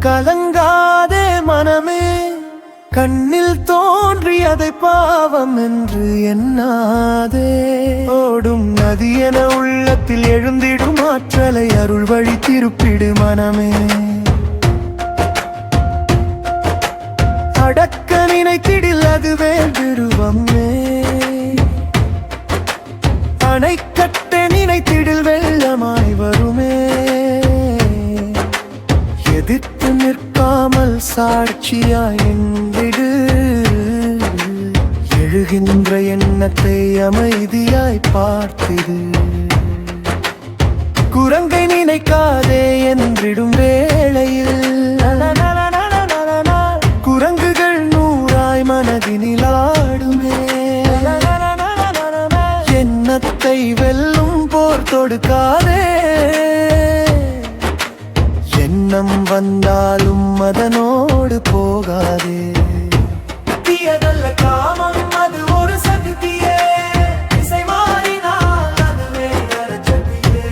கலங்காதே மனமே, கண்ணில் தோன்றியதை பாவம் என்று எண்ணாதே. ஓடும் நதி என உள்ளத்தில் எழுந்திடும் ஆற்றலை அருள் வழி திருப்பிடு மனமே. அடக்க நினைத்திடில் அதுவே விருவமே, அணை கட்ட நினைத்திடில் வெள்ளமாய் வருமே. எதிர்த்து நிற்காமல் சாட்சியாய் நின்றிடு, எழுகின்ற எண்ணத்தை அமைதியாய் பார்த்திடு. குரங்கை நினைக்காதே என்றிடும் வேளையில் குரங்குகள் நூறாய் மனதினில் ஆடுமே. எண்ணத்தை வெல்லும் போர் தொடுக்காதே, எண்ணம் வந்தாலும் அதனோடு போகாதே. தீயதல்ல காமம், அது ஒரு சக்தியே, திசை மாறினால் அதுவே நரசக்தியே.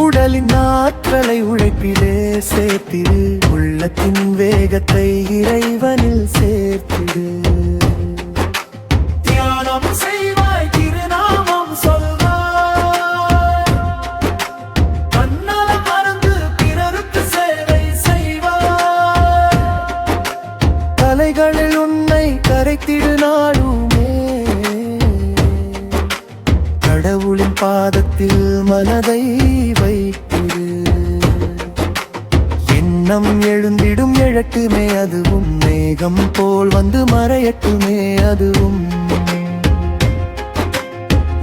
உடலின் ஆற்றலை உழைப்பிலே சேர்த்திடு, உள்ளத்தின் வேகத்தை இறைவனில் சேர்த்திடு. தியானம் செய்வாய், திருநாமம் சொல்வாய், தன்னலம் மறந்து பிறருக்கு சேவை செய்வாய். தலைகளில் உன்னை கரைத்திடு நாளுமே, கடவுளின் பாதத்தில் மனதை வைத்திடு. எண்ணம் எழுந்திடும் எழட்டுமே அதுவும், மேகம் போல் வந்து மறையட்டுமே அதுவும்.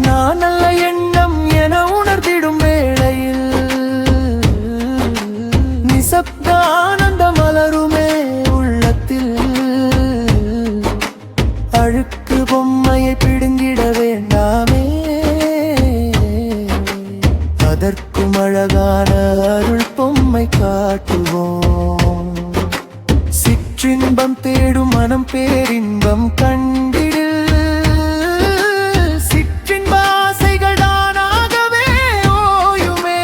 நான் நல்ல எண்ணம் என உணர்ந்திடும் வேளையில் நிசப்த ஆனந்த மலருமே உள்ளத்தில். அழுக்கு பொம்மையை பிடுங்கிட வேண்டாமே, அதற்கும் அழகான அருள் பொம்மை காட்டுவோம். சிற்றின்பம் தேடும் மனம் பேரின்பம் கண்டிடு, சிற்றின்ப ஆசைகள் தானாகவே ஓயுமே.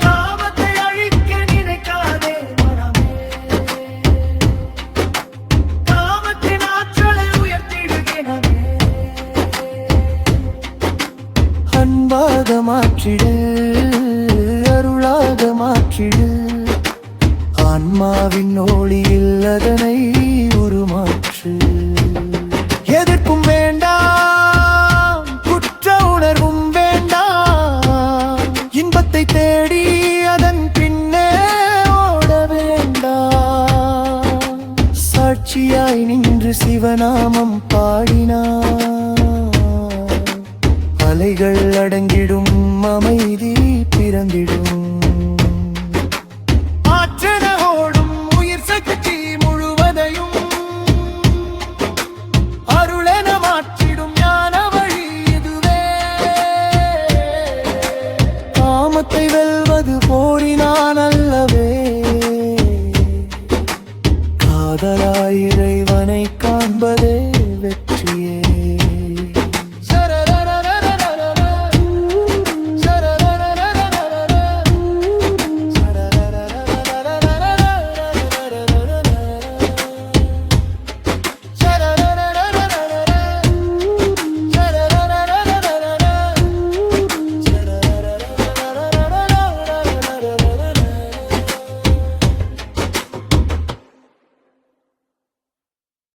காமத்தை அழிக்க நினைக்காதே மனமே, காமத்தின் ஆற்றலை உயர்த்திடுகிறவே. அன்பாக மாற்றிடு, அருளாக மாற்றிடு, ஆன்மாவின் ஒளியில் அதனை உருமாற்று. எதற்கும் வேண்டாம், குற்ற உணர்வும் வேண்டாம், இன்பத்தை தேடி அதன் பின்னே ஓட வேண்டாம். சாட்சியாய் நின்று சிவநாமம் பாடினார், அலைகள் அடங்கிடும், அமைதி பிறந்திடும். ஆற்றன ஓடும் உயிர் சக்தி